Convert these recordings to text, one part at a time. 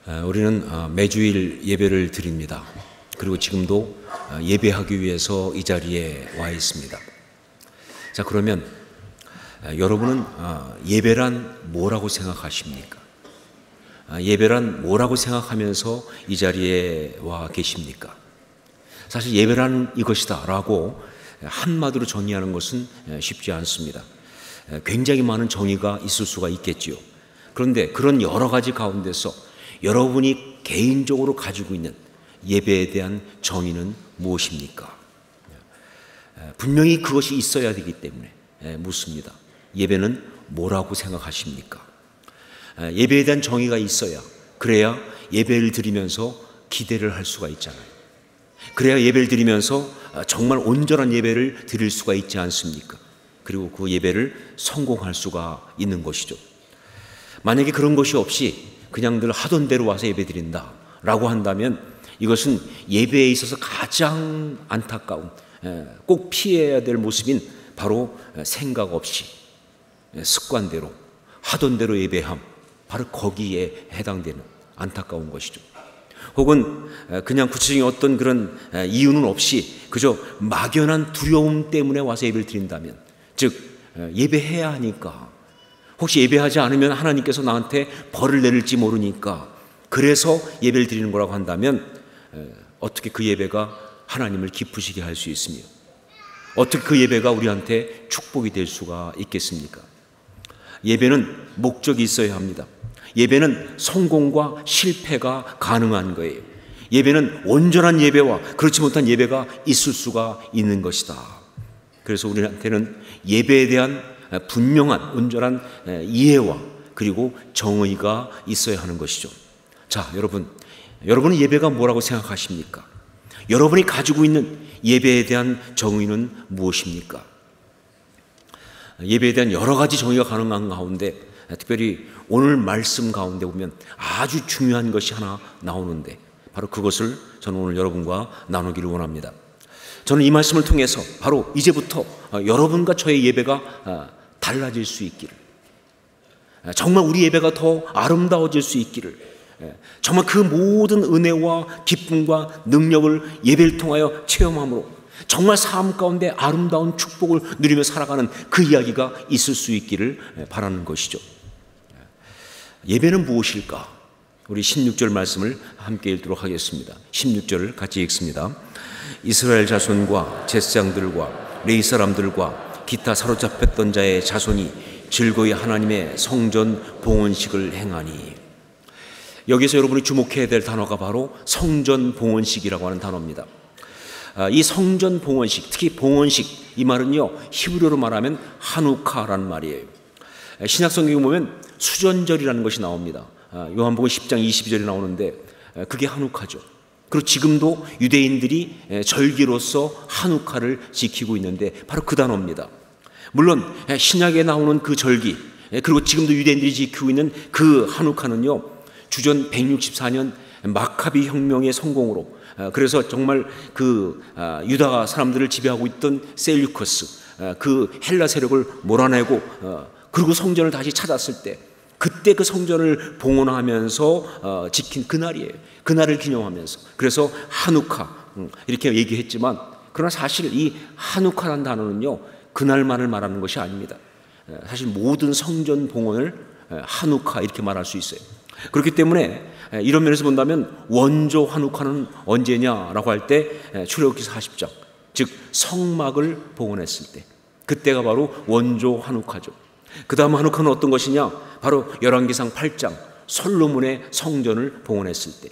우리는 매주일 예배를 드립니다. 그리고 지금도 예배하기 위해서 이 자리에 와 있습니다. 자, 그러면 여러분은 예배란 뭐라고 생각하십니까? 예배란 뭐라고 생각하면서 이 자리에 와 계십니까? 사실 예배란 이것이다 라고 한마디로 정의하는 것은 쉽지 않습니다. 굉장히 많은 정의가 있을 수가 있겠지요. 그런데 그런 여러 가지 가운데서 여러분이 개인적으로 가지고 있는 예배에 대한 정의는 무엇입니까? 분명히 그것이 있어야 되기 때문에 묻습니다. 예배는 뭐라고 생각하십니까? 예배에 대한 정의가 있어야, 그래야 예배를 드리면서 기대를 할 수가 있잖아요. 그래야 예배를 드리면서 정말 온전한 예배를 드릴 수가 있지 않습니까? 그리고 그 예배를 성공할 수가 있는 것이죠. 만약에 그런 것이 없이 그냥 늘 하던 대로 와서 예배 드린다 라고 한다면 이것은 예배에 있어서 가장 안타까운, 꼭 피해야 될 모습인 바로 생각 없이 습관대로 하던 대로 예배함, 바로 거기에 해당되는 안타까운 것이죠. 혹은 그냥 구체적인 어떤 그런 이유는 없이 그저 막연한 두려움 때문에 와서 예배를 드린다면, 즉 예배해야 하니까, 혹시 예배하지 않으면 하나님께서 나한테 벌을 내릴지 모르니까 그래서 예배를 드리는 거라고 한다면 어떻게 그 예배가 하나님을 기쁘시게 할 수 있으며 어떻게 그 예배가 우리한테 축복이 될 수가 있겠습니까? 예배는 목적이 있어야 합니다. 예배는 성공과 실패가 가능한 거예요. 예배는 온전한 예배와 그렇지 못한 예배가 있을 수가 있는 것이다. 그래서 우리한테는 예배에 대한 분명한 온전한 이해와 그리고 정의가 있어야 하는 것이죠. 자, 여러분은 예배가 뭐라고 생각하십니까? 여러분이 가지고 있는 예배에 대한 정의는 무엇입니까? 예배에 대한 여러 가지 정의가 가능한 가운데 특별히 오늘 말씀 가운데 보면 아주 중요한 것이 하나 나오는데 바로 그것을 저는 오늘 여러분과 나누기를 원합니다. 저는 이 말씀을 통해서 바로 이제부터 여러분과 저의 예배가 달라질 수 있기를, 정말 우리 예배가 더 아름다워질 수 있기를, 정말 그 모든 은혜와 기쁨과 능력을 예배를 통하여 체험함으로 정말 삶 가운데 아름다운 축복을 누리며 살아가는 그 이야기가 있을 수 있기를 바라는 것이죠. 예배는 무엇일까? 우리 16절 말씀을 함께 읽도록 하겠습니다. 16절을 같이 읽습니다. 이스라엘 자손과 제사장들과 레위 사람들과 기타 사로잡혔던 자의 자손이 즐거이 하나님의 성전 봉헌식을 행하니. 여기서 여러분이 주목해야 될 단어가 바로 성전 봉헌식이라고 하는 단어입니다. 이 성전 봉헌식, 특히 봉헌식, 이 말은요 히브리어로 말하면 하누카라는 말이에요. 신약 성경에 보면 수전절이라는 것이 나옵니다. 요한복음 10장 22절이 나오는데 그게 하누카죠. 그리고 지금도 유대인들이 절기로서 하누카를 지키고 있는데 바로 그 단어입니다. 물론 신약에 나오는 그 절기, 그리고 지금도 유대인들이 지키고 있는 그 하누카는요 주전 164년 마카비 혁명의 성공으로, 그래서 정말 그 유다 사람들을 지배하고 있던 셀류커스, 그 헬라 세력을 몰아내고 그리고 성전을 다시 찾았을 때 그때 그 성전을 봉헌하면서 지킨 그날이에요. 그날을 기념하면서. 그래서 하누카 이렇게 얘기했지만, 그러나 사실 이 하누카라는 단어는요 그날만을 말하는 것이 아닙니다. 사실 모든 성전 봉헌을 하누카 이렇게 말할 수 있어요. 그렇기 때문에 이런 면에서 본다면 원조 하누카는 언제냐라고 할 때 출애굽기 40장, 즉 성막을 봉헌했을 때, 그때가 바로 원조 하누카죠. 그 다음 하누카는 어떤 것이냐? 바로 열왕기상 8장 솔로몬의 성전을 봉헌했을 때.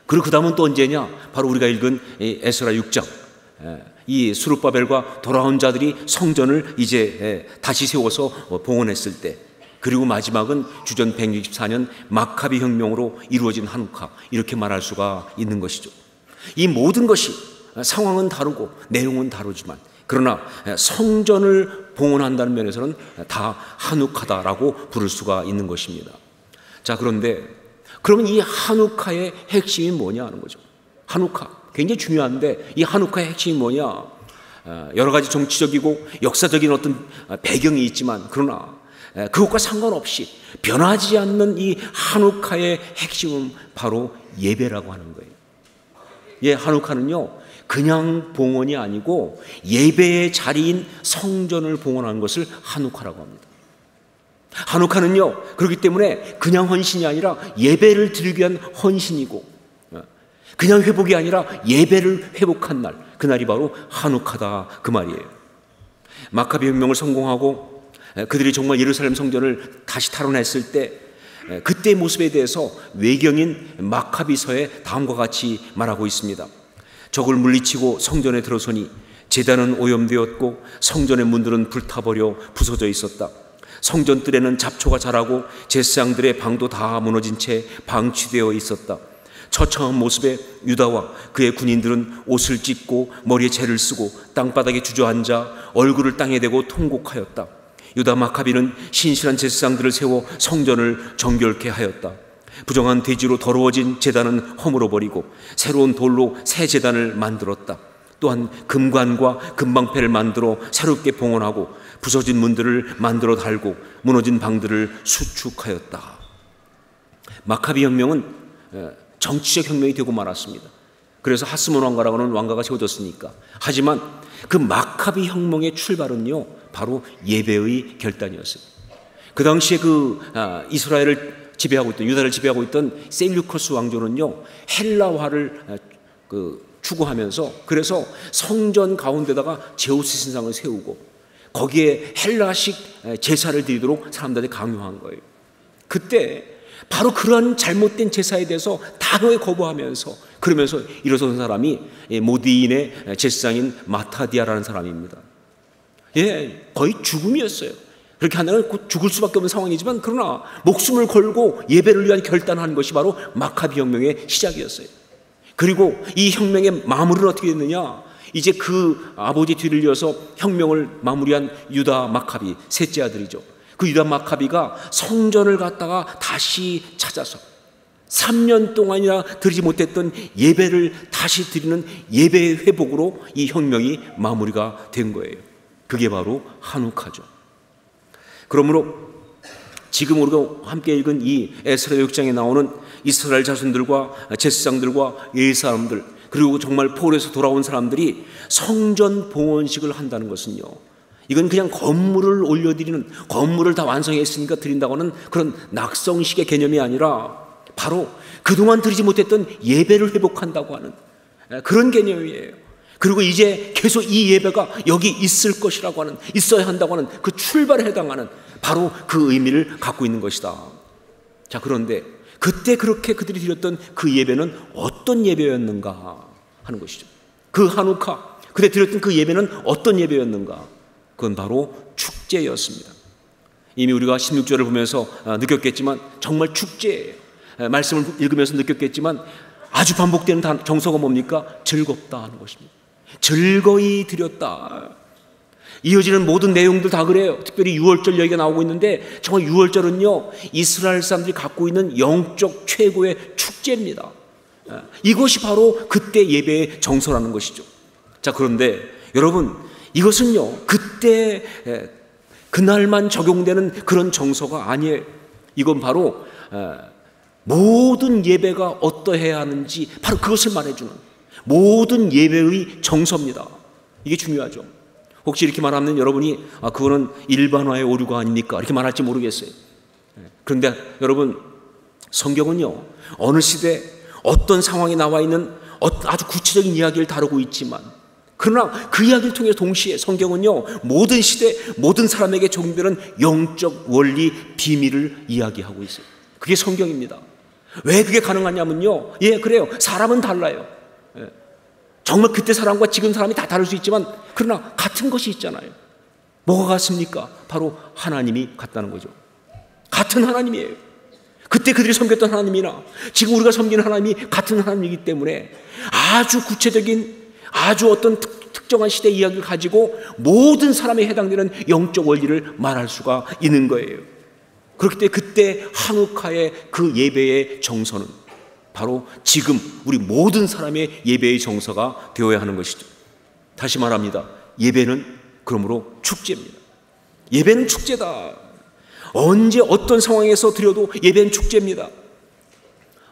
그리고 그 다음은 또 언제냐? 바로 우리가 읽은 에스라 6장, 이 스룹바벨과 돌아온 자들이 성전을 이제 다시 세워서 봉헌했을 때. 그리고 마지막은 주전 164년 마카비 혁명으로 이루어진 하누카, 이렇게 말할 수가 있는 것이죠. 이 모든 것이 상황은 다르고 내용은 다르지만, 그러나 성전을 봉헌한다는 면에서는 다 하누카다라고 부를 수가 있는 것입니다. 자, 그런데 그러면 이 하누카의 핵심이 뭐냐 하는 거죠. 하누카 굉장히 중요한데 이 하누카의 핵심이 뭐냐? 여러 가지 정치적이고 역사적인 어떤 배경이 있지만, 그러나 그것과 상관없이 변하지 않는 이 한우카의 핵심은 바로 예배라고 하는 거예요. 예, 한우카는요 그냥 봉헌이 아니고 예배의 자리인 성전을 봉헌하는 것을 한우카라고 합니다. 한우카는요 그렇기 때문에 그냥 헌신이 아니라 예배를 드리기 위한 헌신이고, 그냥 회복이 아니라 예배를 회복한 날, 그날이 바로 한우카다 그 말이에요. 마카비 혁명을 성공하고 그들이 정말 예루살렘 성전을 다시 탈환했을 때 그때의 모습에 대해서 외경인 마카비서에 다음과 같이 말하고 있습니다. 적을 물리치고 성전에 들어서니 제단은 오염되었고 성전의 문들은 불타버려 부서져 있었다. 성전 뜰에는 잡초가 자라고 제사장들의 방도 다 무너진 채 방치되어 있었다. 처참한 모습에 유다와 그의 군인들은 옷을 찢고 머리에 재를 쓰고 땅바닥에 주저앉아 얼굴을 땅에 대고 통곡하였다. 유다 마카비는 신실한 제사장들을 세워 성전을 정결케 하였다. 부정한 돼지로 더러워진 제단은 허물어버리고 새로운 돌로 새 제단을 만들었다. 또한 금관과 금방패를 만들어 새롭게 봉헌하고 부서진 문들을 만들어 달고 무너진 방들을 수축하였다. 마카비 혁명은 정치적 혁명이 되고 말았습니다. 그래서 하스몬 왕가라고 하는 왕가가 세워졌으니까. 하지만 그 마카비 혁명의 출발은요 바로 예배의 결단이었어요. 그 당시에 이스라엘을 지배하고 있던, 유다를 지배하고 있던 셀류커스 왕조는요 헬라화를 추구하면서 그래서 성전 가운데다가 제우스 신상을 세우고 거기에 헬라식 제사를 드리도록 사람들한테 강요한 거예요. 그때 바로 그러한 잘못된 제사에 대해서 단호히 거부하면서 그러면서 일어선 사람이 모디인의 제사장인 마타디아라는 사람입니다. 예, 거의 죽음이었어요. 그렇게 한다면 곧 죽을 수밖에 없는 상황이지만 그러나 목숨을 걸고 예배를 위한 결단한 것이 바로 마카비 혁명의 시작이었어요. 그리고 이 혁명의 마무리는 어떻게 됐느냐? 이제 그 아버지 뒤를 이어서 혁명을 마무리한 유다 마카비 셋째 아들이죠. 그 유다 마카비가 성전을 갖다가 다시 찾아서 3년 동안이나 드리지 못했던 예배를 다시 드리는 예배의 회복으로 이 혁명이 마무리가 된 거예요. 그게 바로 한우카죠. 그러므로 지금 우리가 함께 읽은 이 에스라 6장에 나오는 이스라엘 자손들과 제사장들과 예의 사람들, 그리고 정말 포로에서 돌아온 사람들이 성전 봉헌식을 한다는 것은요, 이건 그냥 건물을 올려드리는, 건물을 다 완성했으니까 드린다고 하는 그런 낙성식의 개념이 아니라 바로 그동안 드리지 못했던 예배를 회복한다고 하는 그런 개념이에요. 그리고 이제 계속 이 예배가 여기 있을 것이라고 하는, 있어야 한다고 하는 그 출발에 해당하는 바로 그 의미를 갖고 있는 것이다. 자, 그런데 그때 그렇게 그들이 드렸던 그 예배는 어떤 예배였는가 하는 것이죠. 그 한우카, 그때 드렸던 그 예배는 어떤 예배였는가? 그건 바로 축제였습니다. 이미 우리가 16절을 보면서 느꼈겠지만 정말 축제예요. 말씀을 읽으면서 느꼈겠지만 아주 반복되는 정서가 뭡니까? 즐겁다 하는 것입니다. 즐거이 드렸다. 이어지는 모든 내용들 다 그래요. 특별히 유월절 얘기가 나오고 있는데 정말 유월절은요 이스라엘 사람들이 갖고 있는 영적 최고의 축제입니다. 이것이 바로 그때 예배의 정서라는 것이죠. 자, 그런데 여러분, 이것은요 그때 그날만 적용되는 그런 정서가 아니에요. 이건 바로 모든 예배가 어떠해야 하는지 바로 그것을 말해주는 모든 예배의 정서입니다. 이게 중요하죠. 혹시 이렇게 말하면 여러분이 그거는 일반화의 오류가 아닙니까? 이렇게 말할지 모르겠어요. 그런데 여러분, 성경은요 어느 시대 어떤 상황에 나와 있는 아주 구체적인 이야기를 다루고 있지만, 그러나 그 이야기를 통해 동시에 성경은요 모든 시대 모든 사람에게 적용되는 영적 원리 비밀을 이야기하고 있어요. 그게 성경입니다. 왜 그게 가능하냐면요, 예, 그래요, 사람은 달라요. 정말 그때 사람과 지금 사람이 다 다를 수 있지만 그러나 같은 것이 있잖아요. 뭐가 같습니까? 바로 하나님이 같다는 거죠. 같은 하나님이에요. 그때 그들이 섬겼던 하나님이나 지금 우리가 섬기는 하나님이 같은 하나님이기 때문에 아주 구체적인 아주 어떤 특정한 시대 이야기를 가지고 모든 사람에 해당되는 영적 원리를 말할 수가 있는 거예요. 그렇기 때문에 그때 한우카의 그 예배의 정서는 바로 지금 우리 모든 사람의 예배의 정서가 되어야 하는 것이죠. 다시 말합니다. 예배는 그러므로 축제입니다. 예배는 축제다. 언제 어떤 상황에서 드려도 예배는 축제입니다.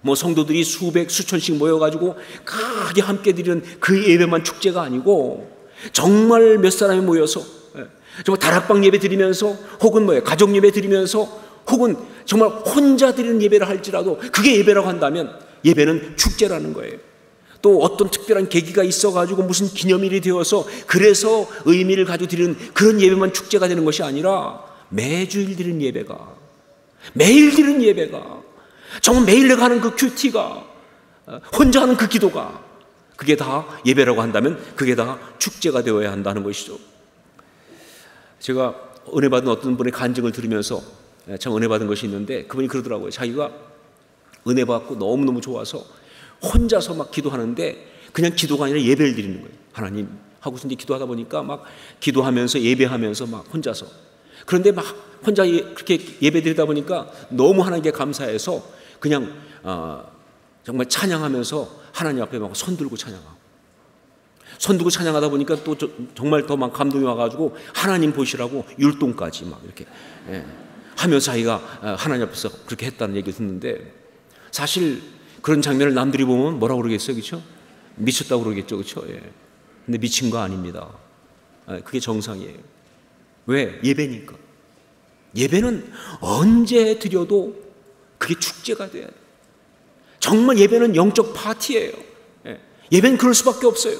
뭐 성도들이 수백 수천씩 모여가지고 크게 함께 드리는 그 예배만 축제가 아니고, 정말 몇 사람이 모여서 정말 다락방 예배 드리면서, 혹은 가족 예배 드리면서, 혹은 정말 혼자 드리는 예배를 할지라도 그게 예배라고 한다면 예배는 축제라는 거예요. 또 어떤 특별한 계기가 있어가지고 무슨 기념일이 되어서 그래서 의미를 가지고 드리는 그런 예배만 축제가 되는 것이 아니라, 매주일 드리는 예배가, 매일 드리는 예배가, 정말 매일 내가 하는 그 큐티가, 혼자 하는 그 기도가, 그게 다 예배라고 한다면 그게 다 축제가 되어야 한다는 것이죠. 제가 은혜 받은 어떤 분의 간증을 들으면서 참 은혜 받은 것이 있는데, 그분이 그러더라고요. 자기가 은혜 받고 너무너무 좋아서 혼자서 막 기도하는데 그냥 기도가 아니라 예배를 드리는 거예요. 하나님 하고서 이제 기도하다 보니까 막 기도하면서 예배하면서 막 혼자서, 그런데 막 혼자 그렇게 예배 드리다 보니까 너무 하나님께 감사해서 그냥 정말 찬양하면서 하나님 앞에 막 손 들고 찬양하다 보니까 또 정말 더 막 감동이 와가지고 하나님 보시라고 율동까지 막 이렇게 하면서 자기가 하나님 앞에서 그렇게 했다는 얘기를 듣는데, 사실 그런 장면을 남들이 보면 뭐라고 그러겠어요, 그렇죠? 미쳤다고 그러겠죠, 그렇죠? 근데 미친 거 아닙니다. 그게 정상이에요. 왜? 예배니까. 예배는 언제 드려도 그게 축제가 돼야 돼요. 정말 예배는 영적 파티예요. 예배는 그럴 수밖에 없어요.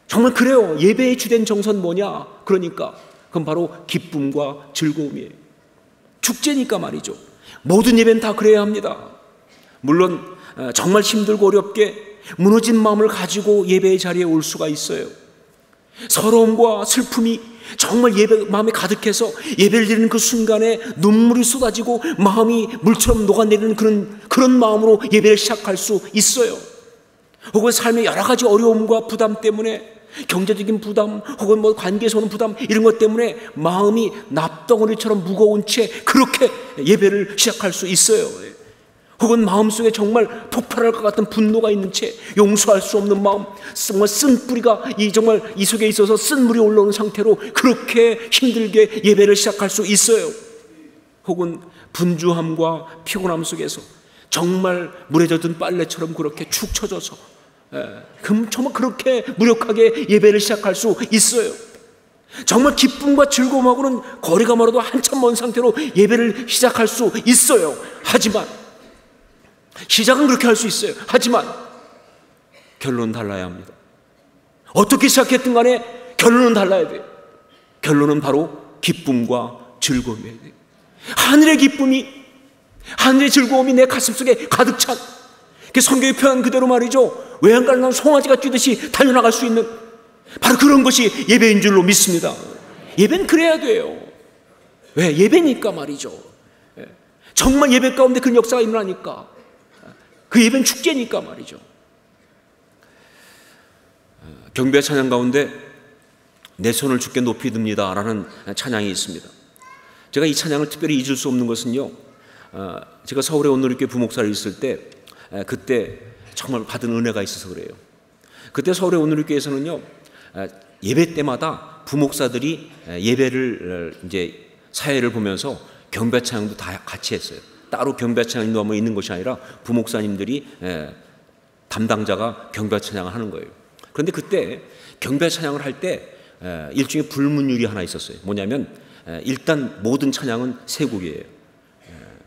정말 그래요. 예배의 주된 정서는 뭐냐? 그러니까 그건 바로 기쁨과 즐거움이에요. 축제니까 말이죠. 모든 예배는 다 그래야 합니다. 물론 정말 힘들고 어렵게 무너진 마음을 가지고 예배의 자리에 올 수가 있어요. 서러움과 슬픔이 정말 마음에 가득해서 예배를 드리는 그 순간에 눈물이 쏟아지고 마음이 물처럼 녹아내리는 그런 마음으로 예배를 시작할 수 있어요. 혹은 삶의 여러 가지 어려움과 부담 때문에, 경제적인 부담 혹은 관계에서 오는 부담, 이런 것 때문에 마음이 납덩어리처럼 무거운 채 그렇게 예배를 시작할 수 있어요. 혹은 마음속에 정말 폭발할 것 같은 분노가 있는 채, 용서할 수 없는 마음, 정말 쓴 뿌리가 정말 이 속에 있어서 쓴 물이 올라오는 상태로 그렇게 힘들게 예배를 시작할 수 있어요. 혹은 분주함과 피곤함 속에서 정말 물에 젖은 빨래처럼 그렇게 축 처져서 정말 그렇게 무력하게 예배를 시작할 수 있어요. 정말 기쁨과 즐거움하고는 거리가 멀어도 한참 먼 상태로 예배를 시작할 수 있어요. 하지만 시작은 그렇게 할 수 있어요. 하지만 결론은 달라야 합니다. 어떻게 시작했든 간에 결론은 달라야 돼요. 결론은 바로 기쁨과 즐거움이어야 돼요. 하늘의 기쁨이, 하늘의 즐거움이 내 가슴속에 가득 찬, 성경의 표현 그대로 말이죠, 외양간난 송아지가 뛰듯이 달려나갈 수 있는 바로 그런 것이 예배인 줄로 믿습니다. 예배는 그래야 돼요. 왜? 예배니까 말이죠. 정말 예배 가운데 그런 역사가 일어나니까, 그 예배는 축제니까 말이죠. 경배 찬양 가운데 내 손을 주께 높이 듭니다 라는 찬양이 있습니다. 제가 이 찬양을 특별히 잊을 수 없는 것은요, 제가 서울에 온누리교회 부목사를 있을 때 그때 정말 받은 은혜가 있어서 그래요. 그때 서울의 온누리교회에서는요, 예배 때마다 부목사들이 예배를 이제 사회를 보면서 경배 찬양도 다 같이 했어요. 따로 경배 찬양도 뭐 있는 것이 아니라 부목사님들이 담당자가 경배 찬양을 하는 거예요. 그런데 그때 경배 찬양을 할 때 일종의 불문율이 하나 있었어요. 뭐냐면 일단 모든 찬양은 세 곡이에요.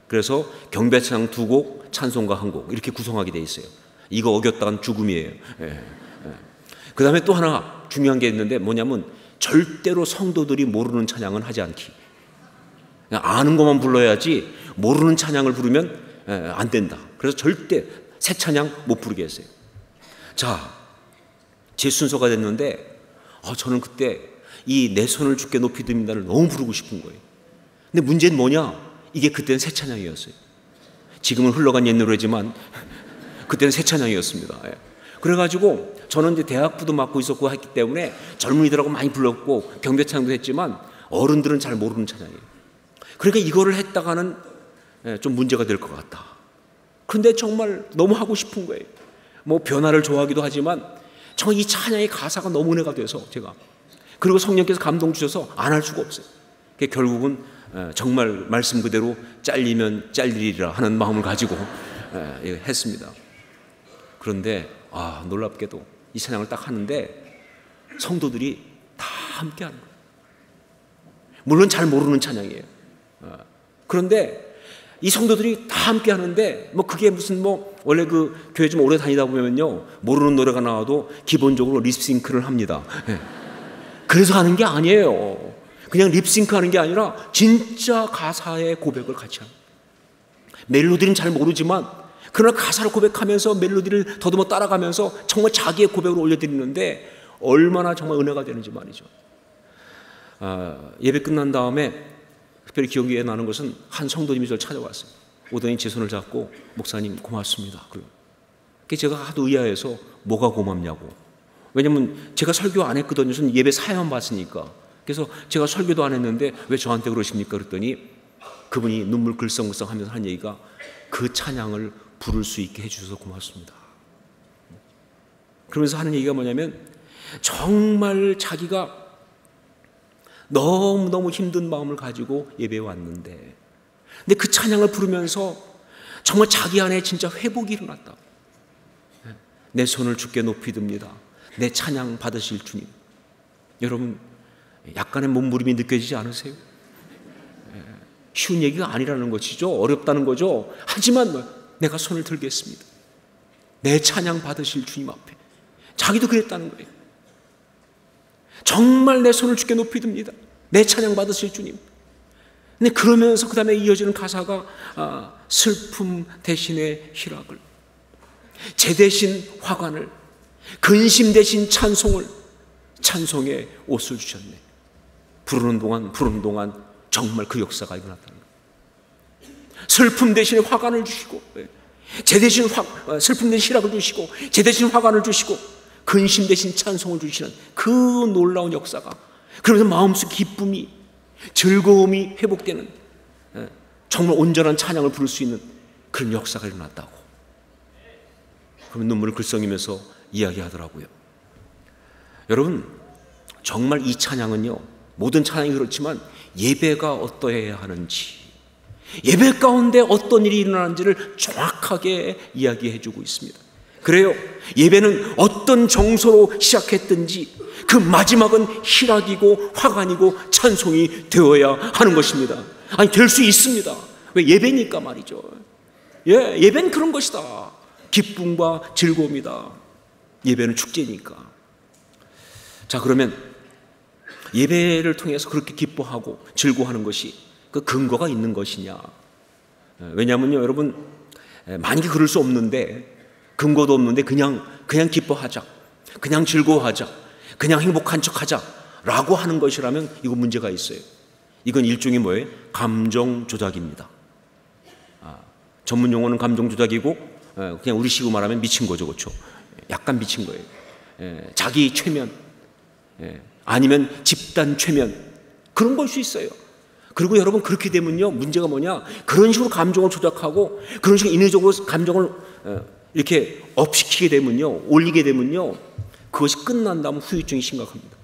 그래서 경배 찬양 2곡, 찬송가 1곡 이렇게 구성하게 돼 있어요. 이거 어겼다간 죽음이에요. 그 다음에 또 하나 중요한 게 있는데 뭐냐면 절대로 성도들이 모르는 찬양은 하지 않기. 아는 것만 불러야지 모르는 찬양을 부르면 안 된다. 그래서 절대 새 찬양 못 부르게 했어요. 자, 제 순서가 됐는데 저는 그때 이 내 손을 주께 높이 듭니다를 너무 부르고 싶은 거예요. 근데 문제는 뭐냐? 이게 그때는 새 찬양이었어요. 지금은 흘러간 옛 노래지만 그때는 새 찬양이었습니다. 그래가지고 저는 이제 대학부도 맡고 있었고 했기 때문에 젊은이들하고 많이 불렀고 경배 찬양도 했지만 어른들은 잘 모르는 찬양이에요. 그러니까 이거를 했다가는 좀 문제가 될 것 같다. 그런데 정말 너무 하고 싶은 거예요. 뭐 변화를 좋아하기도 하지만 정말 이 찬양의 가사가 너무 은혜가 돼서 제가, 그리고 성령께서 감동 주셔서 안 할 수가 없어요. 결국은 정말 말씀 그대로 잘리면 잘리리라 하는 마음을 가지고 했습니다. 그런데 놀랍게도 이 찬양을 딱 하는데 성도들이 다 함께 하는 거예요. 물론 잘 모르는 찬양이에요. 그런데 이 성도들이 다 함께 하는데 그게 무슨 원래 그 교회 좀 오래 다니다 보면요, 모르는 노래가 나와도 기본적으로 립싱크를 합니다. 그래서 하는 게 아니에요. 그냥 립싱크 하는 게 아니라 진짜 가사의 고백을 같이 합니다. 멜로디는 잘 모르지만 그러나 가사를 고백하면서 멜로디를 더듬어 따라가면서 정말 자기의 고백을 올려드리는데 얼마나 정말 은혜가 되는지 말이죠. 예배 끝난 다음에 특별히 기억이 나는 것은 한 성도님이 저를 찾아왔어요. 오더니 제 손을 잡고 목사님 고맙습니다. 그래서 제가 하도 의아해서 뭐가 고맙냐고. 왜냐면 제가 설교 안 했거든요. 저는 예배 사회만 봤으니까. 그래서 제가 설교도 안 했는데 왜 저한테 그러십니까? 그랬더니 그분이 눈물 글썽글썽 하면서 한 얘기가 그 찬양을 부를 수 있게 해주셔서 고맙습니다. 그러면서 하는 얘기가 뭐냐면 정말 자기가 너무너무 힘든 마음을 가지고 예배에 왔는데 근데 그 찬양을 부르면서 정말 자기 안에 진짜 회복이 일어났다. 내 손을 주께 높이 듭니다. 내 찬양 받으실 주님. 여러분 약간의 몸부림이 느껴지지 않으세요? 쉬운 얘기가 아니라는 것이죠. 어렵다는 거죠. 하지만 내가 손을 들겠습니다. 내 찬양 받으실 주님 앞에. 자기도 그랬다는 거예요. 정말 내 손을 주께 높이 듭니다. 내 찬양 받으실 주님. 근데 그러면서 그 다음에 이어지는 가사가 슬픔 대신에 희락을, 제 대신 화관을, 근심 대신 찬송을, 찬송의 옷을 주셨네. 부르는 동안 정말 그 역사가 일어났다는 거예요. 슬픔 대신에 화관을 주시고, 제 대신 슬픔 대신 희락을 주시고, 제 대신 화관을 주시고, 근심 대신 찬송을 주시는 그 놀라운 역사가, 그러면서 마음속 기쁨이, 즐거움이 회복되는 정말 온전한 찬양을 부를 수 있는 그런 역사가 일어났다고. 그러면 눈물을 글썽이면서 이야기하더라고요. 여러분 정말 이 찬양은요, 모든 찬양이 그렇지만 예배가 어떠해야 하는지, 예배 가운데 어떤 일이 일어나는지를 정확하게 이야기해 주고 있습니다. 그래요, 예배는 어떤 정서로 시작했든지 그 마지막은 희락이고 화관이고 찬송이 되어야 하는 것입니다. 아니, 될 수 있습니다. 왜? 예배니까 말이죠. 예배는 그런 것이다. 기쁨과 즐거움이다. 예배는 축제니까. 자, 그러면 예배를 통해서 그렇게 기뻐하고 즐거워하는 것이 그 근거가 있는 것이냐? 왜냐하면요, 여러분 만약에 그럴 수 없는데, 근거도 없는데 그냥 기뻐하자, 그냥 즐거워하자, 그냥 행복한 척하자 라고 하는 것이라면 이거 문제가 있어요. 이건 일종의 뭐예요? 감정 조작입니다. 전문 용어는 감정 조작이고, 그냥 우리식으로 말하면 미친 거죠, 그렇죠? 약간 미친 거예요. 자기 최면, 아니면 집단 최면, 그런 걸 수 있어요. 그리고 여러분 그렇게 되면요, 문제가 뭐냐? 그런 식으로 감정을 조작하고 그런 식으로 인위적으로 감정을 이렇게 업시키게 되면요, 올리게 되면요, 그것이 끝난 다음 후유증이 심각합니다.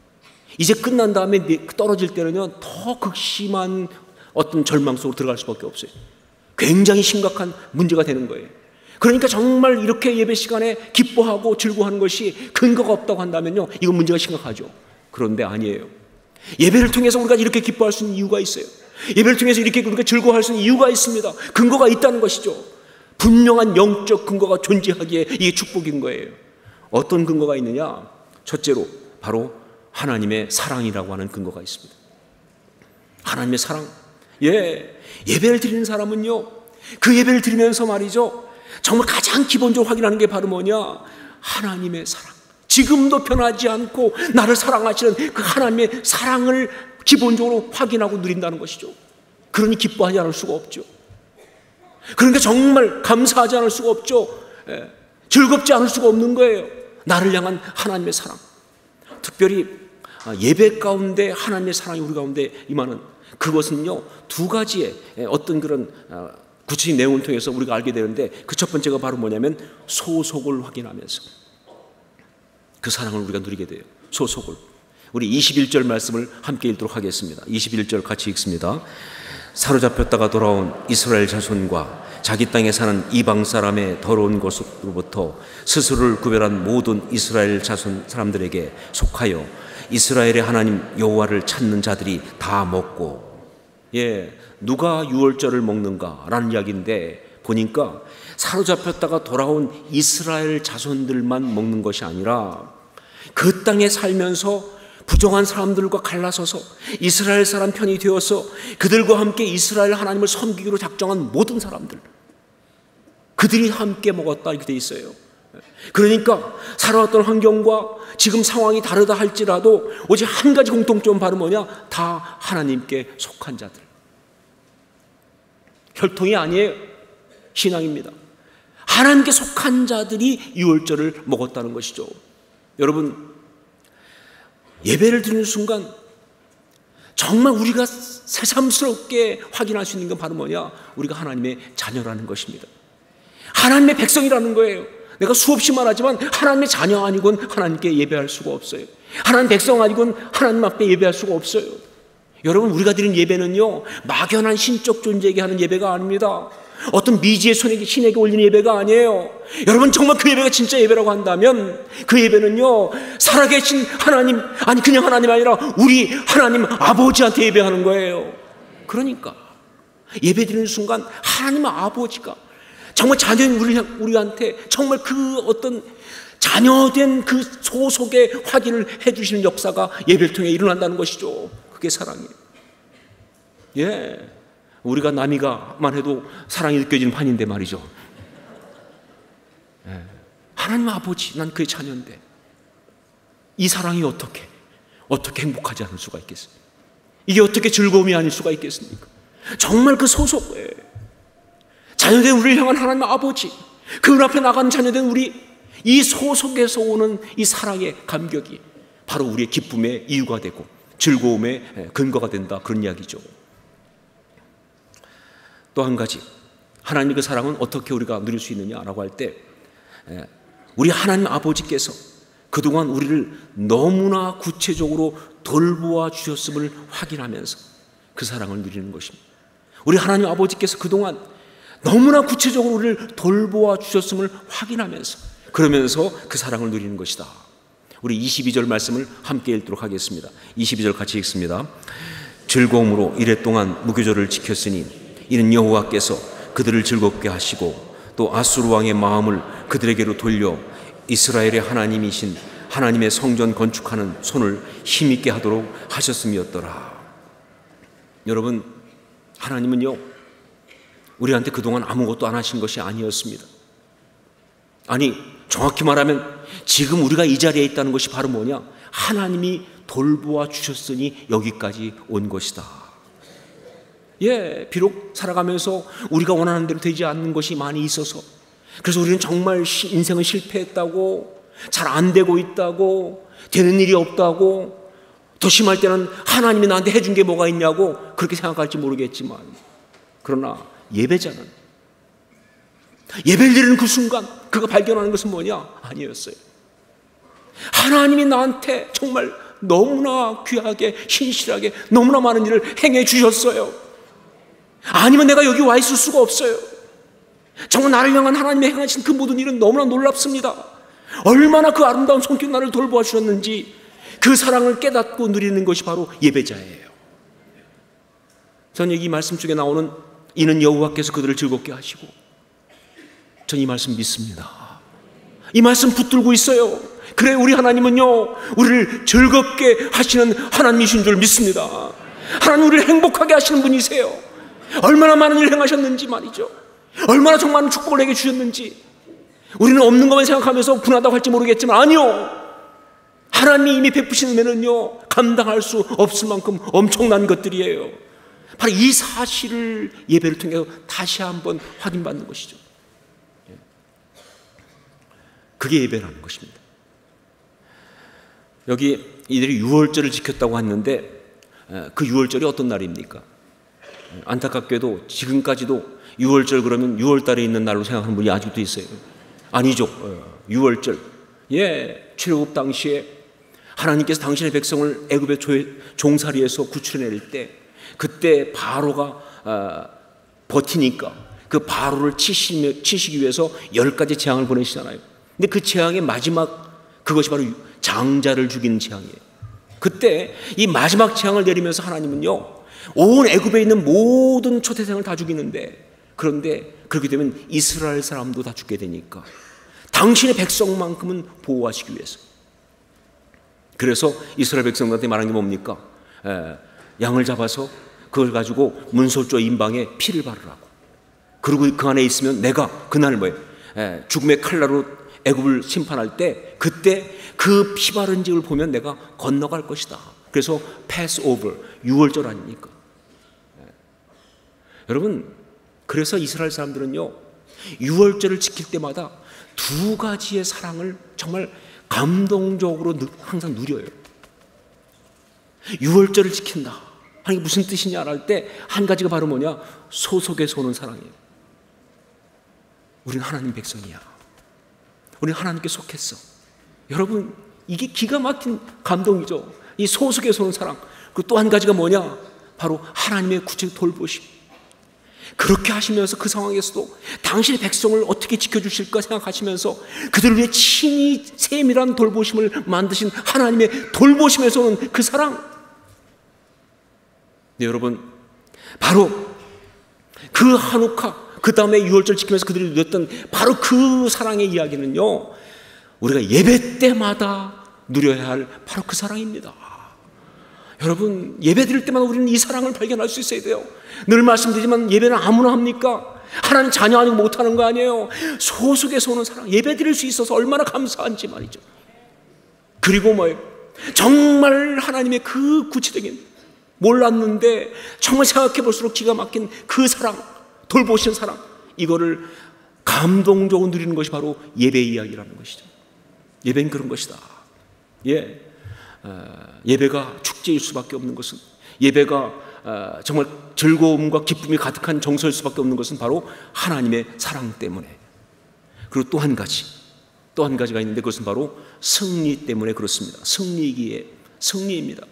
이제 끝난 다음에 떨어질 때는요, 더 극심한 어떤 절망 속으로 들어갈 수밖에 없어요. 굉장히 심각한 문제가 되는 거예요. 그러니까 정말 이렇게 예배 시간에 기뻐하고 즐거워하는 것이 근거가 없다고 한다면요, 이건 문제가 심각하죠. 그런데 아니에요. 예배를 통해서 우리가 이렇게 기뻐할 수 있는 이유가 있어요. 예배를 통해서 이렇게 우리가 즐거워할 수 있는 이유가 있습니다. 근거가 있다는 것이죠. 분명한 영적 근거가 존재하기에 이게 축복인 거예요. 어떤 근거가 있느냐? 첫째로 바로 하나님의 사랑이라고 하는 근거가 있습니다. 하나님의 사랑. 예배를 드리는 사람은요, 그 예배를 드리면서 말이죠, 정말 가장 기본적으로 확인하는 게 바로 뭐냐? 하나님의 사랑. 지금도 변하지 않고 나를 사랑하시는 그 하나님의 사랑을 기본적으로 확인하고 누린다는 것이죠. 그러니 기뻐하지 않을 수가 없죠. 그러니까 정말 감사하지 않을 수가 없죠. 즐겁지 않을 수가 없는 거예요. 나를 향한 하나님의 사랑. 특별히 예배 가운데 하나님의 사랑이 우리 가운데 임하는 그것은요, 두 가지의 어떤 그런 구체적인 내용을 통해서 우리가 알게 되는데, 그 첫 번째가 바로 뭐냐면 소속을 확인하면서 그 사랑을 우리가 누리게 돼요. 소속을. 우리 21절 말씀을 함께 읽도록 하겠습니다. 21절 같이 읽습니다. 사로잡혔다가 돌아온 이스라엘 자손과 자기 땅에 사는 이방 사람의 더러운 것으로부터 스스로를 구별한 모든 이스라엘 자손 사람들에게 속하여 이스라엘의 하나님 여호와를 찾는 자들이 다 먹고, 누가 유월절을 먹는가라는 이야기인데 보니까 사로잡혔다가 돌아온 이스라엘 자손들만 먹는 것이 아니라 그 땅에 살면서 부정한 사람들과 갈라서서 이스라엘 사람 편이 되어서 그들과 함께 이스라엘 하나님을 섬기기로 작정한 모든 사람들, 그들이 함께 먹었다 이렇게 돼 있어요. 그러니까 살아왔던 환경과 지금 상황이 다르다 할지라도 오직 한 가지 공통점 바로 뭐냐? 다 하나님께 속한 자들. 혈통이 아니에요. 신앙입니다. 하나님께 속한 자들이 유월절을 먹었다는 것이죠. 여러분, 예배를 드리는 순간 정말 우리가 새삼스럽게 확인할 수 있는 건 바로 뭐냐? 우리가 하나님의 자녀라는 것입니다. 하나님의 백성이라는 거예요. 내가 수없이 말하지만 하나님의 자녀 아니고는 하나님께 예배할 수가 없어요. 하나님 백성 아니고는 하나님 앞에 예배할 수가 없어요. 여러분, 우리가 드린 예배는요, 막연한 신적 존재에게 하는 예배가 아닙니다. 어떤 미지의 신에게 올리는 예배가 아니에요. 여러분, 정말 그 예배가 진짜 예배라고 한다면 그 예배는요, 살아계신 하나님, 아니 그냥 하나님 아니라 우리 하나님 아버지한테 예배하는 거예요. 그러니까 예배 드리는 순간 하나님 아버지가 정말 자녀인 우리한테 정말 그 어떤 자녀된 그 소속의 확인을 해주시는 역사가 예배를 통해 일어난다는 것이죠. 그게 사랑이에요. 우리가 남이가만 해도 사랑이 느껴지는 판인데 말이죠. 하나님 아버지, 난 그의 자녀인데 이 사랑이 어떻게 행복하지 않을 수가 있겠어요? 이게 어떻게 즐거움이 아닐 수가 있겠습니까? 정말 그 소속에 자녀된 우리를 향한 하나님 아버지, 그 앞에 나가는 자녀된 우리, 이 소속에서 오는 이 사랑의 감격이 바로 우리의 기쁨의 이유가 되고 즐거움의 근거가 된다, 그런 이야기죠. 또 한 가지, 하나님의 그 사랑은 어떻게 우리가 누릴 수 있느냐라고 할 때, 우리 하나님 아버지께서 그동안 우리를 너무나 구체적으로 돌보아 주셨음을 확인하면서 그 사랑을 누리는 것입니다. 우리 하나님 아버지께서 그동안 너무나 구체적으로 우리를 돌보아 주셨음을 확인하면서, 그러면서 그 사랑을 누리는 것이다. 우리 22절 말씀을 함께 읽도록 하겠습니다. 22절 같이 읽습니다. 즐거움으로 이랫동안 무교절을 지켰으니 이는 여호와께서 그들을 즐겁게 하시고 또 아수르 왕의 마음을 그들에게로 돌려 이스라엘의 하나님이신 하나님의 성전 건축하는 손을 힘있게 하도록 하셨음이었더라. 여러분, 하나님은요, 우리한테 그동안 아무것도 안 하신 것이 아니었습니다. 아니, 정확히 말하면 지금 우리가 이 자리에 있다는 것이 바로 뭐냐? 하나님이 돌보아 주셨으니 여기까지 온 것이다. 비록 살아가면서 우리가 원하는 대로 되지 않는 것이 많이 있어서, 그래서 우리는 정말 인생은 실패했다고, 잘 안 되고 있다고, 되는 일이 없다고, 더 심할 때는 하나님이 나한테 해준 게 뭐가 있냐고 그렇게 생각할지 모르겠지만, 그러나 예배자는 예배를 드리는 그 순간 그가 발견하는 것은 뭐냐? 아니었어요. 하나님이 나한테 정말 너무나 귀하게 신실하게 너무나 많은 일을 행해 주셨어요. 아니면 내가 여기 와 있을 수가 없어요. 정말 나를 향한 하나님이 행하신 그 모든 일은 너무나 놀랍습니다. 얼마나 그 아름다운 손길 나를 돌보아 주셨는지 그 사랑을 깨닫고 누리는 것이 바로 예배자예요. 저는 이 말씀 중에 나오는 이는 여호와께서 그들을 즐겁게 하시고, 저는 이 말씀 믿습니다. 이 말씀 붙들고 있어요. 그래, 우리 하나님은요, 우리를 즐겁게 하시는 하나님이신 줄 믿습니다. 하나님 우리를 행복하게 하시는 분이세요. 얼마나 많은 일을 행하셨는지 말이죠. 얼마나 정말 많은 축복을 내게 주셨는지. 우리는 없는 것만 생각하면서 분하다고 할지 모르겠지만, 아니요, 하나님이 이미 베푸신 은혜는요, 감당할 수 없을 만큼 엄청난 것들이에요. 바로 이 사실을 예배를 통해서 다시 한번 확인받는 것이죠. 그게 예배라는 것입니다. 여기 이들이 유월절을 지켰다고 했는데, 그 유월절이 어떤 날입니까? 안타깝게도 지금까지도 유월절 그러면 6월달에 있는 날로 생각하는 분이 아직도 있어요. 아니죠. 유월절, 출애굽 당시에 하나님께서 당신의 백성을 애굽의 종살이에서 구출해낼 때, 그때 바로가 버티니까 그 바로를 치시기 위해서 10가지 재앙을 보내시잖아요. 근데 그 재앙의 마지막, 그것이 바로 장자를 죽이는 재앙이에요. 그때 이 마지막 재앙을 내리면서 하나님은요, 온 애굽에 있는 모든 초태생을 다 죽이는데, 그런데 그렇게 되면 이스라엘 사람도 다 죽게 되니까 당신의 백성만큼은 보호하시기 위해서. 그래서 이스라엘 백성들한테 말한 게 뭡니까? 양을 잡아서 그걸 가지고 문설조 인방에 피를 바르라고. 그리고 그 안에 있으면 내가 그날 죽음의 칼날로 애굽을 심판할 때, 그때 그 피 바른 집을 보면 내가 건너갈 것이다. 그래서 패스오버, 유월절 아닙니까? 여러분, 그래서 이스라엘 사람들은요, 유월절을 지킬 때마다 2가지의 사랑을 정말 감동적으로 항상 누려요. 유월절을 지킨다. 아니, 무슨 뜻이냐 할 때 한 가지가 바로 뭐냐? 소속에서 오는 사랑이에요. 우리는 하나님 백성이야. 우리는 하나님께 속했어. 여러분, 이게 기가 막힌 감동이죠. 이 소속에서 오는 사랑. 그리고 또 한 가지가 뭐냐? 바로 하나님의 구체적 돌보심. 그렇게 하시면서 그 상황에서도 당신의 백성을 어떻게 지켜주실까 생각하시면서 그들을 위해 친히 세밀한 돌보심을 만드신 하나님의 돌보심에서 오는 그 사랑. 네, 여러분, 바로 그 한우카, 그 다음에 유월절 지키면서 그들이 누렸던 바로 그 사랑의 이야기는요, 우리가 예배 때마다 누려야 할 바로 그 사랑입니다. 여러분, 예배 드릴 때마다 우리는 이 사랑을 발견할 수 있어야 돼요. 늘 말씀드리지만 예배는 아무나 합니까? 하나님 자녀 아니고 못하는 거 아니에요. 소속에서 오는 사랑, 예배 드릴 수 있어서 얼마나 감사한지 말이죠. 그리고 정말 하나님의 그 구체적인, 몰랐는데 정말 생각해 볼수록 기가 막힌 그 사랑, 돌보신 사랑, 이거를 감동적으로 누리는 것이 바로 예배 이야기라는 것이죠. 예배는 그런 것이다. 예배가 축제일 수밖에 없는 것은, 예배가 정말 즐거움과 기쁨이 가득한 정서일 수밖에 없는 것은 바로 하나님의 사랑 때문에. 그리고 또 한 가지가 있는데 그것은 바로 승리 때문에 그렇습니다. 승리입니다.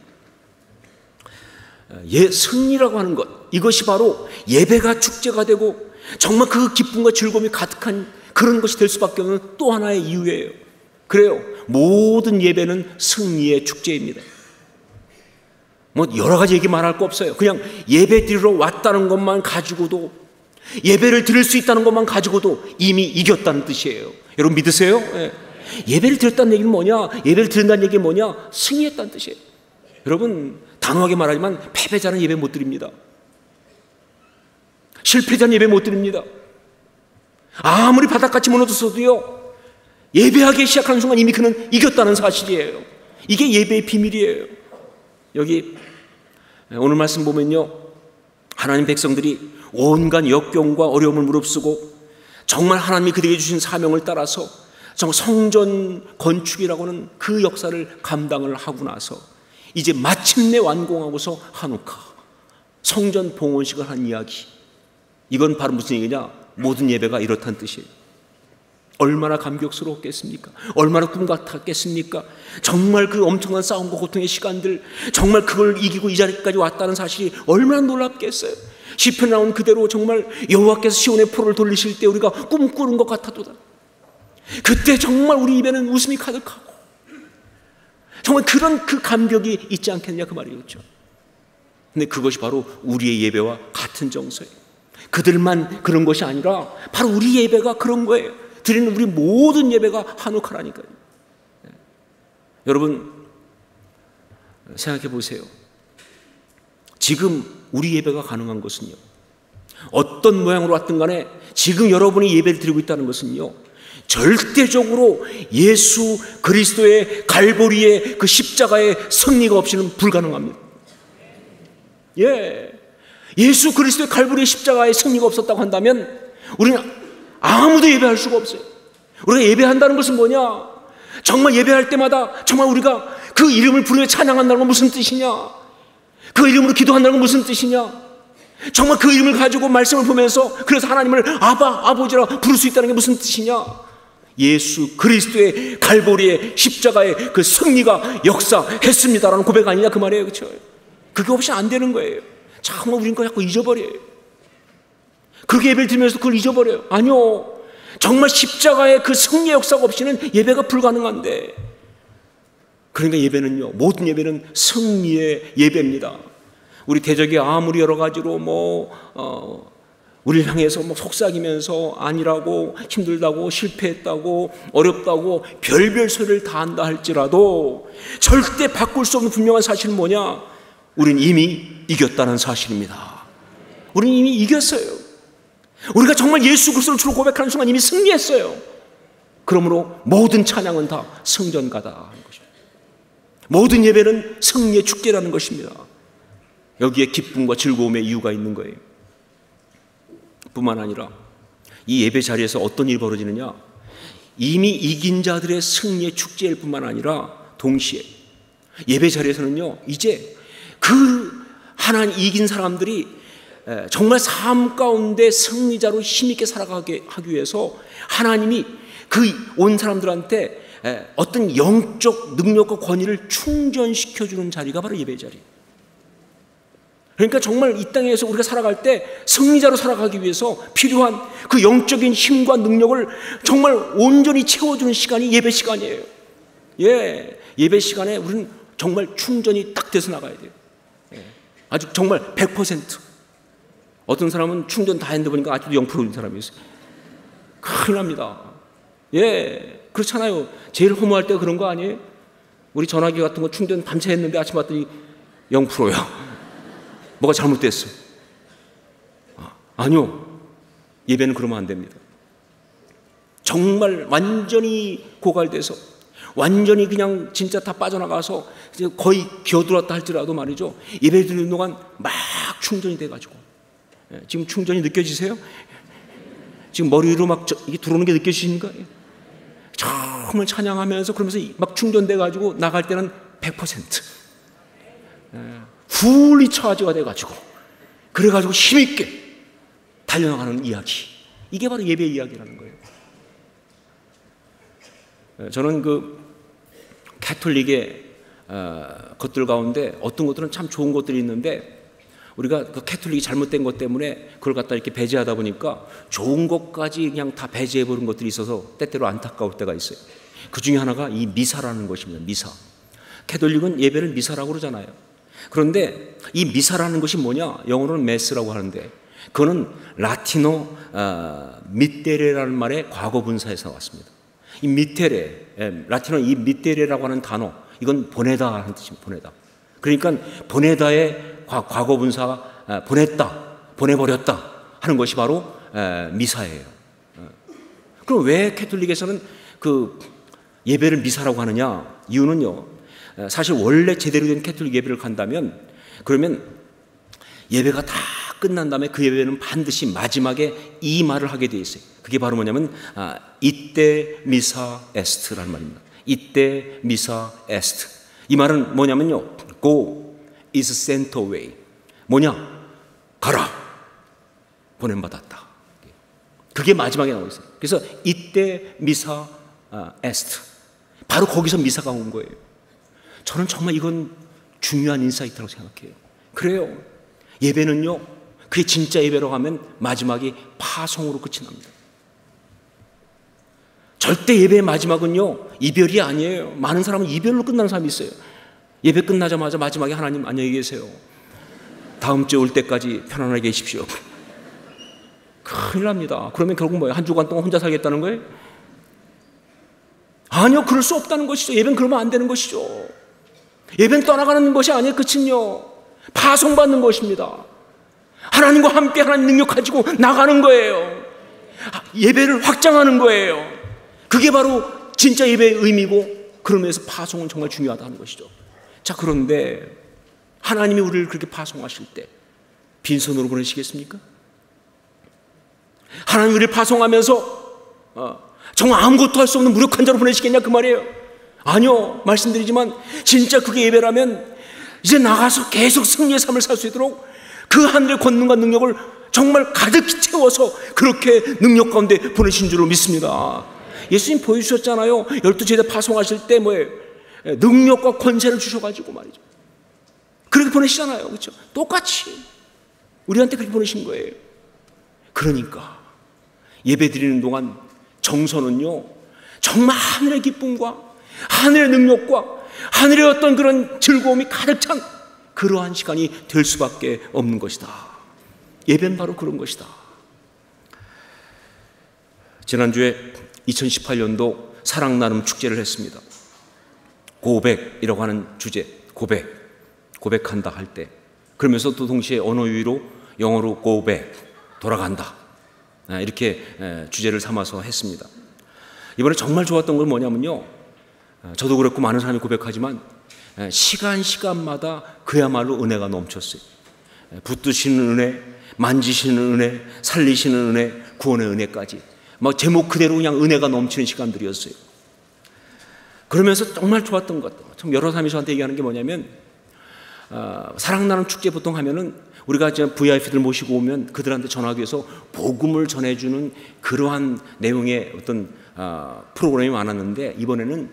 승리라고 하는 것, 이것이 바로 예배가 축제가 되고 정말 그 기쁨과 즐거움이 가득한 그런 것이 될 수밖에 없는 또 하나의 이유예요. 그래요, 모든 예배는 승리의 축제입니다. 여러 가지 얘기 말할 거 없어요. 그냥 예배 드리러 왔다는 것만 가지고도, 예배를 드릴 수 있다는 것만 가지고도 이미 이겼다는 뜻이에요. 여러분 믿으세요? 예배를 드렸다는 얘기는 뭐냐? 예배를 드린다는 얘기는 뭐냐? 승리했다는 뜻이에요. 여러분, 단호하게 말하지만 패배자는 예배 못 드립니다. 실패자는 예배 못 드립니다. 아무리 바닥같이 무너졌어도요, 예배하기 시작하는 순간 이미 그는 이겼다는 사실이에요. 이게 예배의 비밀이에요. 여기 오늘 말씀 보면요, 하나님 백성들이 온갖 역경과 어려움을 무릅쓰고 정말 하나님이 그들에게 주신 사명을 따라서 정말 성전 건축이라고 하는 그 역사를 감당을 하고 나서 이제 마침내 완공하고서 한우카, 성전 봉헌식을 한 이야기. 이건 바로 무슨 얘기냐? 모든 예배가 이렇다는 뜻이에요. 얼마나 감격스러웠겠습니까? 얼마나 꿈 같았겠습니까? 정말 그 엄청난 싸움과 고통의 시간들, 정말 그걸 이기고 이 자리까지 왔다는 사실이 얼마나 놀랍겠어요. 시편에 나온 그대로 정말 여호와께서 시온의 포로를 돌리실 때 우리가 꿈꾸는 것 같아도다. 그때 정말 우리 입에는 웃음이 가득하고 정말 그런 그 감격이 있지 않겠느냐 그 말이었죠. 근데 그것이 바로 우리의 예배와 같은 정서예요. 그들만 그런 것이 아니라 바로 우리 예배가 그런 거예요. 드리는 우리 모든 예배가 한우카라니까요. 여러분 생각해 보세요. 지금 우리 예배가 가능한 것은요, 어떤 모양으로 왔든 간에 지금 여러분이 예배를 드리고 있다는 것은요, 절대적으로 예수 그리스도의 갈보리의 그 십자가의 승리가 없이는 불가능합니다. 예수 그리스도의 갈보리의 십자가의 승리가 없었다고 한다면 우리는 아무도 예배할 수가 없어요. 우리가 예배한다는 것은 뭐냐? 정말 예배할 때마다 정말 우리가 그 이름을 부르며 찬양한다는 건 무슨 뜻이냐? 그 이름으로 기도한다는 건 무슨 뜻이냐? 정말 그 이름을 가지고 말씀을 보면서 그래서 하나님을 아버지라 부를 수 있다는 게 무슨 뜻이냐? 예수 그리스도의 갈보리의 십자가의 그 승리가 역사했습니다라는 고백 아니냐 그 말이에요. 그렇죠? 그게 없이 안 되는 거예요. 정말 우리는 그거 자꾸 잊어버려요. 그렇게 예배를 드리면서 그걸 잊어버려요. 아니요. 정말 십자가의 그 승리의 역사가 없이는 예배가 불가능한데, 그러니까 예배는요, 모든 예배는 승리의 예배입니다. 우리 대적이 아무리 여러 가지로 우리를 향해서 속삭이면서 아니라고, 힘들다고, 실패했다고, 어렵다고 별별 소리를 다 한다 할지라도 절대 바꿀 수 없는 분명한 사실은 뭐냐? 우린 이미 이겼다는 사실입니다. 우린 이미 이겼어요. 우리가 정말 예수 그리스도를 주로 고백하는 순간 이미 승리했어요. 그러므로 모든 찬양은 다 승전가다 하는 것입니다. 모든 예배는 승리의 축제라는 것입니다. 여기에 기쁨과 즐거움의 이유가 있는 거예요. 뿐만 아니라 이 예배 자리에서 어떤 일이 벌어지느냐, 이미 이긴 자들의 승리의 축제일 뿐만 아니라 동시에 예배 자리에서는요, 이제 그 하나님 이긴 사람들이 정말 삶 가운데 승리자로 힘있게 살아가게 하기 위해서 하나님이 그 온 사람들한테 어떤 영적 능력과 권위를 충전시켜주는 자리가 바로 예배 자리. 그러니까 정말 이 땅에서 우리가 살아갈 때 승리자로 살아가기 위해서 필요한 그 영적인 힘과 능력을 정말 온전히 채워주는 시간이 예배 시간이에요. 예배 시간에 우리는 정말 충전이 딱 돼서 나가야 돼요. 아주 정말 100%. 어떤 사람은 충전 다 했는데 보니까 아직도 0%인 사람이 있어요. 큰일 납니다. 그렇잖아요. 제일 허무할 때가 그런 거 아니에요? 우리 전화기 같은 거 충전 밤새 했는데 아침 봤더니 0%야. 뭐가 잘못됐어요? 아니요. 예배는 그러면 안 됩니다. 정말 완전히 고갈돼서 완전히 그냥 진짜 다 빠져나가서 거의 기어들었다 할지라도 말이죠, 예배 드리는 동안 막 충전이 돼가지고, 지금 충전이 느껴지세요? 지금 머리 위로 막 이게 들어오는 게 느껴지십니까? 정말 찬양하면서 그러면서 막 충전돼가지고 나갈 때는 100%. 풀리 차지가 돼가지고, 그래가지고 힘있게 달려나가는 이야기. 이게 바로 예배 이야기라는 거예요. 저는 그 가톨릭의 것들 가운데 어떤 것들은 참 좋은 것들이 있는데, 우리가 그 가톨릭이 잘못된 것 때문에 그걸 갖다 이렇게 배제하다 보니까 좋은 것까지 그냥 다 배제해버린 것들이 있어서 때때로 안타까울 때가 있어요. 그 중에 하나가 이 미사라는 것입니다. 미사. 가톨릭은 예배를 미사라고 그러잖아요. 그런데 이 미사라는 것이 뭐냐? 영어로는 메스라고 하는데, 그거는 라틴어 미테레라는 말의 과거 분사에서 나왔습니다. 이 미테레, 라틴어 이 미테레라고 하는 단어, 이건 보내다 하는 뜻입니다. 보내다. 그러니까 보내다의 과거 분사가 보냈다, 보내버렸다 하는 것이 바로 미사예요. 그럼 왜 가톨릭에서는 그 예배를 미사라고 하느냐? 이유는요, 사실 원래 제대로 된 가톨릭 예배를 간다면, 그러면 예배가 다 끝난 다음에 그 예배는 반드시 마지막에 이 말을 하게 돼 있어요. 그게 바로 뭐냐면 이때 미사 에스트라는 말입니다. 이때 미사 에스트. 이 말은 뭐냐면요, go is sent away. 뭐냐? 가라, 보냄받았다. 그게 마지막에 나오고 있어요. 그래서 이때 미사 에스트, 바로 거기서 미사가 온 거예요. 저는 정말 이건 중요한 인사이트라고 생각해요. 그래요. 예배는요, 그게 진짜 예배라고 하면 마지막이 파송으로 끝이 납니다. 절대 예배의 마지막은요, 이별이 아니에요. 많은 사람은 이별로 끝나는 사람이 있어요. 예배 끝나자마자 마지막에 하나님 안녕히 계세요, 다음 주에 올 때까지 편안하게 계십시오. 큰일 납니다. 그러면 결국 뭐예요? 한 주간 동안 혼자 살겠다는 거예요? 아니요, 그럴 수 없다는 것이죠. 예배는 그러면 안 되는 것이죠. 예배는 떠나가는 것이 아니에요. 끝은요, 파송받는 것입니다. 하나님과 함께 하나님 능력 가지고 나가는 거예요. 예배를 확장하는 거예요. 그게 바로 진짜 예배의 의미고, 그러면서 파송은 정말 중요하다는 것이죠. 자, 그런데 하나님이 우리를 그렇게 파송하실 때 빈손으로 보내시겠습니까? 하나님이 우리를 파송하면서 정말 아무것도 할 수 없는 무력한 자로 보내시겠냐 그 말이에요. 아니요, 말씀드리지만 진짜 그게 예배라면 이제 나가서 계속 승리의 삶을 살 수 있도록 그 하늘의 권능과 능력을 정말 가득 채워서 그렇게 능력 가운데 보내신 줄로 믿습니다. 예수님 보여주셨잖아요. 12제자 파송하실 때 뭐예요? 능력과 권세를 주셔가지고 말이죠, 그렇게 보내시잖아요. 그렇죠? 똑같이 우리한테 그렇게 보내신 거예요. 그러니까 예배 드리는 동안 정서는요, 정말 하늘의 기쁨과 하늘의 능력과 하늘의 어떤 그런 즐거움이 가득 찬 그러한 시간이 될 수밖에 없는 것이다. 예배는 바로 그런 것이다. 지난주에 2018년도 사랑 나눔 축제를 했습니다. 고백이라고 하는 주제, 고백한다 할 때, 그러면서 또 동시에 언어 유희로 영어로 고백, 돌아간다, 이렇게 주제를 삼아서 했습니다. 이번에 정말 좋았던 건 뭐냐면요, 저도 그렇고 많은 사람이 고백하지만 시간마다 그야말로 은혜가 넘쳤어요. 붙드시는 은혜, 만지시는 은혜, 살리시는 은혜, 구원의 은혜까지 막 제목 그대로 그냥 은혜가 넘치는 시간들이었어요. 그러면서 정말 좋았던 것, 참 여러 사람이 저한테 얘기하는 게 뭐냐면, 사랑나눔 축제 보통 하면은 우리가 VIP들 모시고 오면 그들한테 전하기 위해서 복음을 전해주는 그러한 내용의 어떤 프로그램이 많았는데, 이번에는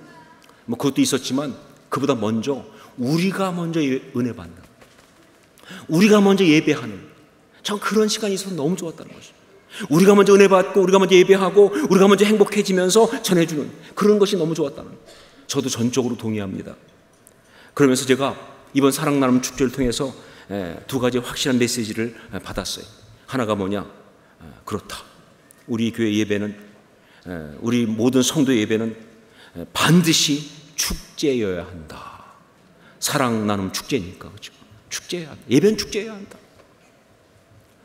뭐 그것도 있었지만 그보다 먼저 우리가 먼저 은혜 받는, 우리가 먼저 예배하는, 전 그런 시간이 있어서 너무 좋았다는 것이죠. 우리가 먼저 은혜 받고 우리가 먼저 예배하고 우리가 먼저 행복해지면서 전해주는 그런 것이 너무 좋았다는 거예요. 저도 전적으로 동의합니다. 그러면서 제가 이번 사랑나눔 축제를 통해서 두 가지 확실한 메시지를 받았어요. 하나가 뭐냐, 그렇다, 우리 교회 예배는, 우리 모든 성도 예배는 반드시 축제여야 한다. 사랑나눔 축제니까, 그렇죠? 축제해야 한다. 예배는 축제해야 한다.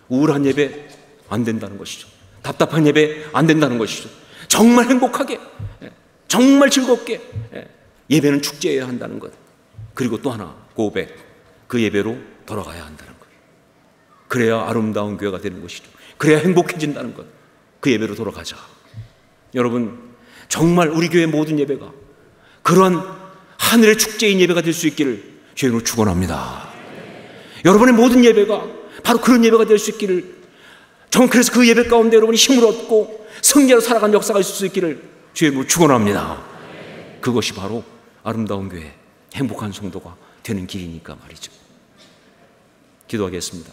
우울한 예배 안 된다는 것이죠. 답답한 예배 안 된다는 것이죠. 정말 행복하게, 정말 즐겁게 예배는 축제해야 한다는 것. 그리고 또 하나, 고백, 그 예배로 돌아가야 한다는 것. 그래야 아름다운 교회가 되는 것이죠. 그래야 행복해진다는 것. 그 예배로 돌아가자. 여러분, 정말 우리 교회 모든 예배가 그러한 하늘의 축제인 예배가 될 수 있기를 주님으로 축원합니다. 여러분의 모든 예배가 바로 그런 예배가 될 수 있기를, 정말 그래서 그 예배 가운데 여러분이 힘을 얻고 승리로 살아가는 역사가 있을 수 있기를 주님으로 축원합니다. 그것이 바로 아름다운 교회, 행복한 성도가 되는 길이니까 말이죠. 기도하겠습니다.